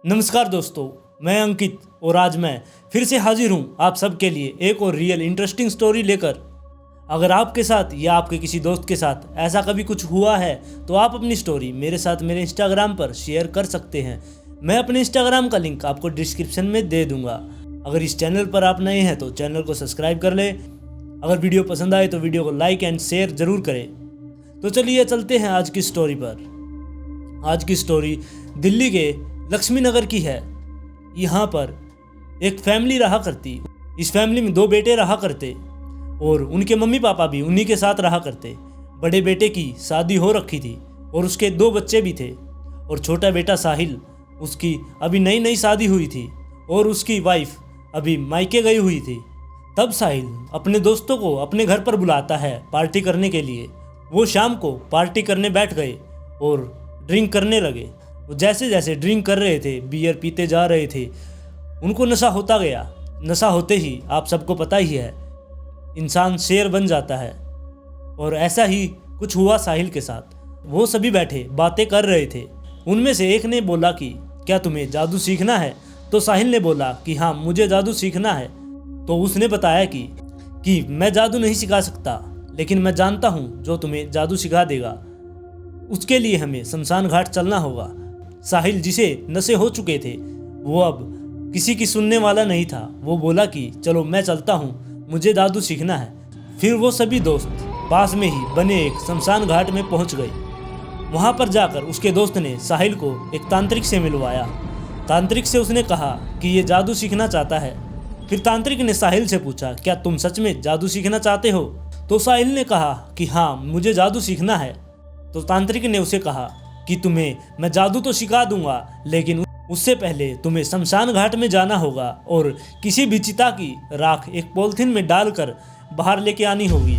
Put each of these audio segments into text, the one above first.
नमस्कार दोस्तों, मैं अंकित और आज मैं फिर से हाजिर हूँ आप सबके लिए एक और रियल इंटरेस्टिंग स्टोरी लेकर। अगर आपके साथ या आपके किसी दोस्त के साथ ऐसा कभी कुछ हुआ है तो आप अपनी स्टोरी मेरे साथ मेरे इंस्टाग्राम पर शेयर कर सकते हैं। मैं अपने इंस्टाग्राम का लिंक आपको डिस्क्रिप्शन में दे दूंगा। अगर इस चैनल पर आप नए हैं तो चैनल को सब्सक्राइब कर लें। अगर वीडियो पसंद आए तो वीडियो को लाइक एंड शेयर ज़रूर करें। तो चलिए चलते हैं आज की स्टोरी पर। आज की स्टोरी दिल्ली के लक्ष्मी नगर की है। यहाँ पर एक फैमिली रहा करती। इस फैमिली में 2 बेटे रहा करते और उनके मम्मी पापा भी उन्हीं के साथ रहा करते। बड़े बेटे की शादी हो रखी थी और उसके 2 बच्चे भी थे और छोटा बेटा साहिल, उसकी अभी नई नई शादी हुई थी और उसकी वाइफ अभी मायके गई हुई थी। तब साहिल अपने दोस्तों को अपने घर पर बुलाता है पार्टी करने के लिए। वो शाम को पार्टी करने बैठ गए और ड्रिंक करने लगे। वो जैसे जैसे ड्रिंक कर रहे थे, बियर पीते जा रहे थे, उनको नशा होता गया। नशा होते ही आप सबको पता ही है, इंसान शेर बन जाता है और ऐसा ही कुछ हुआ साहिल के साथ। वो सभी बैठे बातें कर रहे थे। उनमें से एक ने बोला कि क्या तुम्हें जादू सीखना है? तो साहिल ने बोला कि हाँ, मुझे जादू सीखना है। तो उसने बताया कि मैं जादू नहीं सिखा सकता, लेकिन मैं जानता हूँ जो तुम्हें जादू सिखा देगा। उसके लिए हमें शमशान घाट चलना होगा। साहिल, जिसे नशे हो चुके थे, वो अब किसी की सुनने वाला नहीं था। वो बोला कि चलो मैं चलता हूँ, मुझे जादू सीखना है। फिर वो सभी दोस्त पास में ही बने एक शमशान घाट में पहुँच गए। वहाँ पर जाकर उसके दोस्त ने साहिल को एक तांत्रिक से मिलवाया। तांत्रिक से उसने कहा कि ये जादू सीखना चाहता है। फिर तांत्रिक ने साहिल से पूछा, क्या तुम सच में जादू सीखना चाहते हो? तो साहिल ने कहा कि हाँ, मुझे जादू सीखना है। तो तांत्रिक ने उसे कहा कि तुम्हें मैं जादू तो सिखा दूंगा, लेकिन उससे पहले तुम्हें शमशान घाट में जाना होगा और किसी भी चिता की राख एक पॉलिथीन में डालकर बाहर लेके आनी होगी।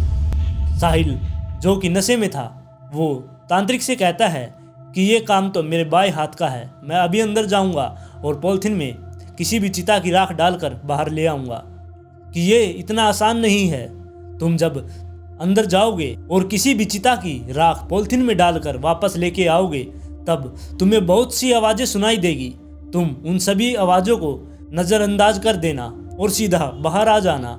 साहिल, जो कि नशे में था, वो तांत्रिक से कहता है कि ये काम तो मेरे बाएं हाथ का है। मैं अभी अंदर जाऊंगा और पॉलिथीन में किसी भी चिता की राख डालकर बाहर ले आऊँगा। कि ये इतना आसान नहीं है। तुम जब अंदर जाओगे और किसी भी चिता की राख पॉलिथीन में डालकर वापस लेके आओगे, तब तुम्हें बहुत सी आवाज़ें सुनाई देगी। तुम उन सभी आवाज़ों को नज़रअंदाज कर देना और सीधा बाहर आ जाना।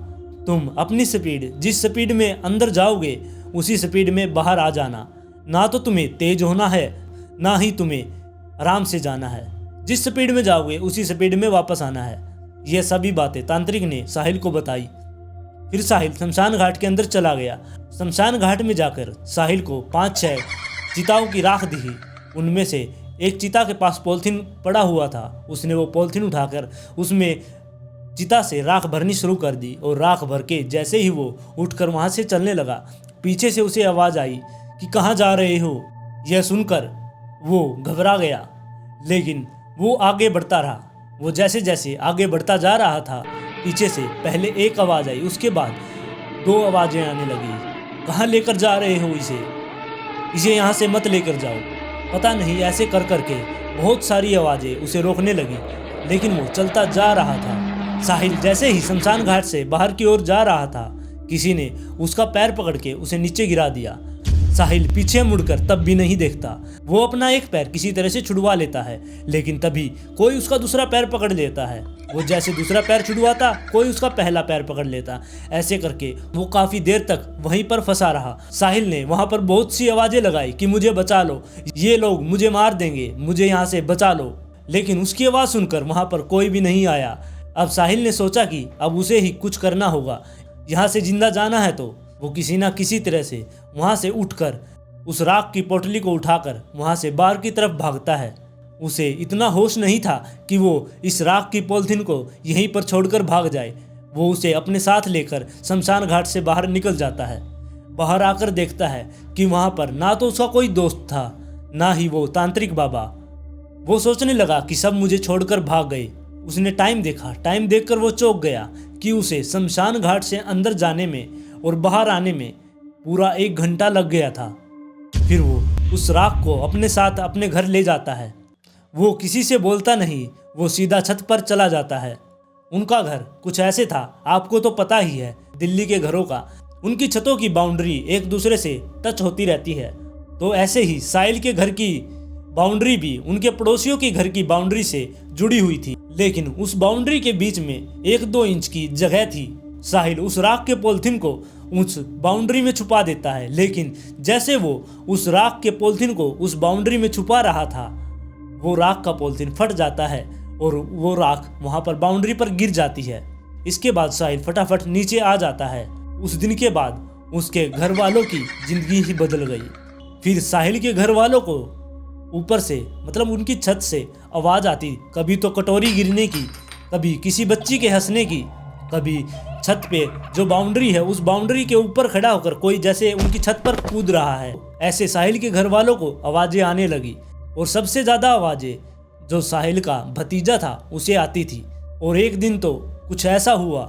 तुम अपनी स्पीड, जिस स्पीड में अंदर जाओगे उसी स्पीड में बाहर आ जाना। ना तो तुम्हें तेज होना है, ना ही तुम्हें आराम से जाना है। जिस स्पीड में जाओगे उसी स्पीड में वापस आना है। ये सभी बातें तांत्रिक ने साहिल को बताई। फिर साहिल शमशान घाट के अंदर चला गया। शमशान घाट में जाकर साहिल को 5-6 चिताओं की राख दी। उनमें से एक चिता के पास पॉलिथीन पड़ा हुआ था। उसने वो पॉलिथीन उठाकर उसमें चिता से राख भरनी शुरू कर दी और राख भर के जैसे ही वो उठकर वहाँ से चलने लगा, पीछे से उसे आवाज़ आई कि कहाँ जा रहे हो? यह सुनकर वो घबरा गया, लेकिन वो आगे बढ़ता रहा। वो जैसे जैसे आगे बढ़ता जा रहा था, पीछे से पहले एक आवाज़ आई, उसके बाद 2 आवाज़ें आने लगी। कहाँ लेकर जा रहे हो इसे यहाँ से मत लेकर जाओ। पता नहीं, ऐसे कर करके बहुत सारी आवाज़ें उसे रोकने लगी, लेकिन वो चलता जा रहा था। साहिल जैसे ही शमशान घाट से बाहर की ओर जा रहा था, किसी ने उसका पैर पकड़ के उसे नीचे गिरा दिया। साहिल पीछे मुड़कर तब भी नहीं देखता। वो अपना एक पैर किसी तरह से छुड़वा लेता है, लेकिन तभी कोई उसका दूसरा पैर पकड़ लेता है। वो जैसे दूसरा पैर छुड़वाता, कोई उसका पहला पैर पकड़ लेता। ऐसे करके वो काफ़ी देर तक वहीं पर फंसा रहा। साहिल ने वहाँ पर बहुत सी आवाज़ें लगाई कि मुझे बचा लो, ये लोग मुझे मार देंगे, मुझे यहाँ से बचा लो। लेकिन उसकी आवाज़ सुनकर वहाँ पर कोई भी नहीं आया। अब साहिल ने सोचा कि अब उसे ही कुछ करना होगा। यहाँ से जिंदा जाना है तो वो किसी ना किसी तरह से वहाँ से उठकर उस राख की पोटली को उठाकर वहाँ से बाहर की तरफ भागता है। उसे इतना होश नहीं था कि वो इस राख की पॉलिथीन को यहीं पर छोड़कर भाग जाए। वो उसे अपने साथ लेकर शमशान घाट से बाहर निकल जाता है। बाहर आकर देखता है कि वहाँ पर ना तो उसका कोई दोस्त था, ना ही वो तांत्रिक बाबा। वो सोचने लगा कि सब मुझे छोड़कर भाग गए। उसने टाइम देखा। टाइम देखकर वो चौंक गया कि उसे शमशान घाट से अंदर जाने में और बाहर आने में पूरा 1 घंटा लग गया था। फिर वो उस राख को अपने साथ अपने घर ले जाता है। वो किसी से बोलता नहीं, वो सीधा छत पर चला जाता है। उनका घर कुछ ऐसे था, आपको तो पता ही है दिल्ली के घरों का, उनकी छतों की बाउंड्री एक दूसरे से टच होती रहती है। तो ऐसे ही साहिल के घर की बाउंड्री भी उनके पड़ोसियों के घर की बाउंड्री से जुड़ी हुई थी, लेकिन उस बाउंड्री के बीच में 1-2 इंच की जगह थी। साहिल उस राख के पॉलिथीन को उस बाउंड्री में छुपा देता है, लेकिन जैसे वो उस राख के पॉलिथीन को उस बाउंड्री में छुपा रहा था, वो राख का पॉलिथीन फट जाता है और वो राख वहां पर बाउंड्री पर गिर जाती है। इसके बाद साहिल फटाफट नीचे आ जाता है। उस दिन के बाद उसके घर वालों की जिंदगी ही बदल गई। फिर साहिल के घर वालों को ऊपर से मतलब उनकी छत से आवाज़ आती, कभी तो कटोरी गिरने की, कभी किसी बच्ची के हंसने की, कभी छत पे जो बाउंड्री है उस बाउंड्री के ऊपर खड़ा होकर कोई जैसे उनकी छत पर कूद रहा है। ऐसे साहिल के घर वालों को आवाज़ें आने लगी और सबसे ज़्यादा आवाज़ें जो साहिल का भतीजा था उसे आती थी। और एक दिन तो कुछ ऐसा हुआ,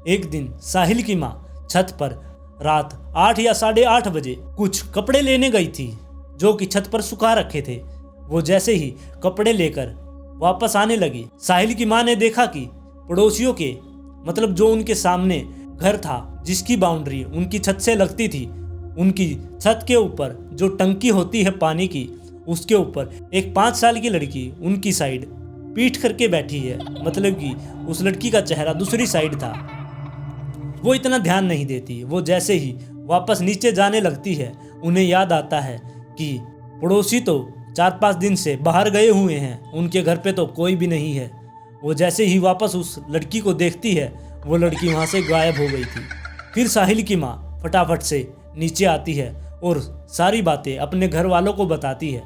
एक दिन साहिल की माँ छत पर रात 8 या 8:30 बजे कुछ कपड़े लेने गई थी जो कि छत पर सुखा रखे थे। वो जैसे ही कपड़े लेकर वापस आने लगी, साहिल की माँ ने देखा कि पड़ोसियों के मतलब जो उनके सामने घर था जिसकी बाउंड्री उनकी छत से लगती थी, उनकी छत के ऊपर जो टंकी होती है पानी की, उसके ऊपर एक 5 साल की लड़की उनकी साइड पीठ करके बैठी है। मतलब कि उस लड़की का चेहरा दूसरी साइड था। वो इतना ध्यान नहीं देती। वो जैसे ही वापस नीचे जाने लगती है, उन्हें याद आता है कि पड़ोसी तो 4-5 दिन से बाहर गए हुए हैं, उनके घर पे तो कोई भी नहीं है। वो जैसे ही वापस उस लड़की को देखती है, वो लड़की वहाँ से गायब हो गई थी। फिर साहिल की माँ फटाफट से नीचे आती है और सारी बातें अपने घर वालों को बताती है।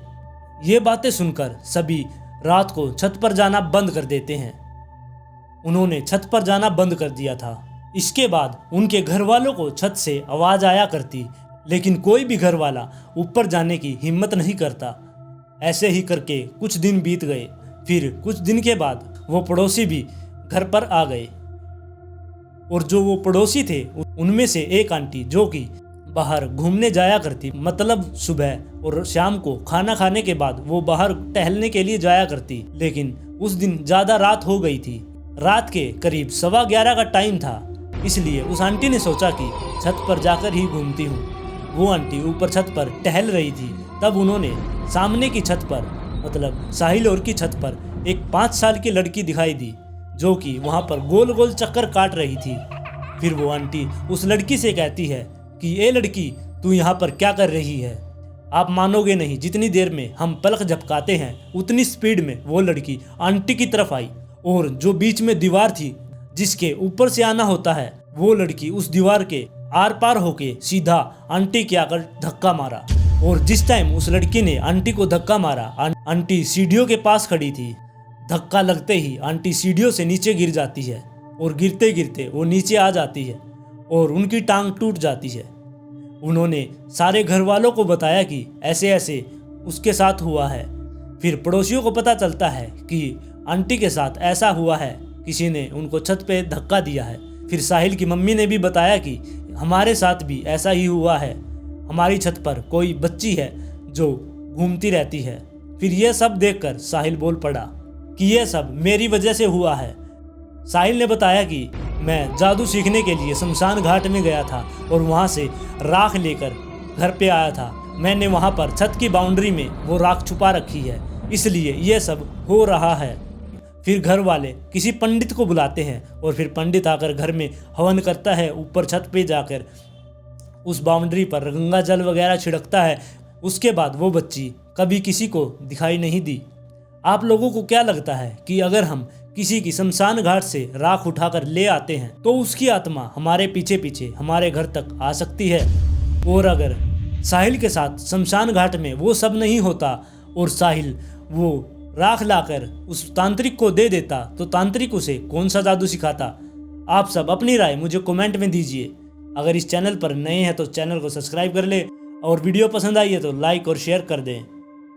ये बातें सुनकर सभी रात को छत पर जाना बंद कर देते हैं। उन्होंने छत पर जाना बंद कर दिया था। इसके बाद उनके घर वालों को छत से आवाज़ आया करती, लेकिन कोई भी घर वाला ऊपर जाने की हिम्मत नहीं करता। ऐसे ही करके कुछ दिन बीत गए। फिर कुछ दिन के बाद वो पड़ोसी भी घर पर आ गए और जो वो पड़ोसी थे उनमें से एक आंटी जो कि बाहर घूमने जाया करती, मतलब सुबह और शाम को खाना खाने के बाद वो बाहर टहलने के लिए जाया करती, लेकिन उस दिन ज़्यादा रात हो गई थी। रात के करीब 11:15 का टाइम था, इसलिए उस आंटी ने सोचा कि छत पर जाकर ही घूमती हूँ। वो आंटी ऊपर छत पर टहल रही थी, तब उन्होंने सामने की छत पर मतलब साहिल और की छत पर एक 5 साल की लड़की दिखाई दी जो कि वहाँ पर गोल गोल चक्कर काट रही थी। फिर वो आंटी उस लड़की से कहती है कि ये लड़की तू यहाँ पर क्या कर रही है। आप मानोगे नहीं, जितनी देर में हम पलक झपकाते हैं उतनी स्पीड में वो लड़की आंटी की तरफ आई और जो बीच में दीवार थी जिसके ऊपर से आना होता है, वो लड़की उस दीवार के आर पार होके सीधा आंटी के आकर धक्का मारा। और जिस टाइम उस लड़की ने आंटी को धक्का मारा, आंटी सीढ़ियों के पास खड़ी थी। धक्का लगते ही आंटी सीढ़ियों से नीचे गिर जाती है और गिरते गिरते वो नीचे आ जाती है और उनकी टांग टूट जाती है। उन्होंने सारे घर वालों को बताया कि ऐसे ऐसे उसके साथ हुआ है। फिर पड़ोसियों को पता चलता है कि आंटी के साथ ऐसा हुआ है, किसी ने उनको छत पे धक्का दिया है। फिर साहिल की मम्मी ने भी बताया कि हमारे साथ भी ऐसा ही हुआ है, हमारी छत पर कोई बच्ची है जो घूमती रहती है। फिर यह सब देखकर साहिल बोल पड़ा कि यह सब मेरी वजह से हुआ है। साहिल ने बताया कि मैं जादू सीखने के लिए शमशान घाट में गया था और वहाँ से राख लेकर घर पे आया था। मैंने वहाँ पर छत की बाउंड्री में वो राख छुपा रखी है, इसलिए यह सब हो रहा है। फिर घर वाले किसी पंडित को बुलाते हैं और फिर पंडित आकर घर में हवन करता है। ऊपर छत पे जाकर उस बाउंड्री पर गंगा जल वगैरह छिड़कता है। उसके बाद वो बच्ची कभी किसी को दिखाई नहीं दी। आप लोगों को क्या लगता है कि अगर हम किसी की शमशान घाट से राख उठाकर ले आते हैं तो उसकी आत्मा हमारे पीछे पीछे हमारे घर तक आ सकती है? और अगर साहिल के साथ शमशान घाट में वो सब नहीं होता और साहिल वो राख लाकर उस तांत्रिक को दे देता तो तांत्रिक उसे कौन सा जादू सिखाता? आप सब अपनी राय मुझे कमेंट में दीजिए। अगर इस चैनल पर नए हैं तो चैनल को सब्सक्राइब कर ले और वीडियो पसंद आई है तो लाइक और शेयर कर दें।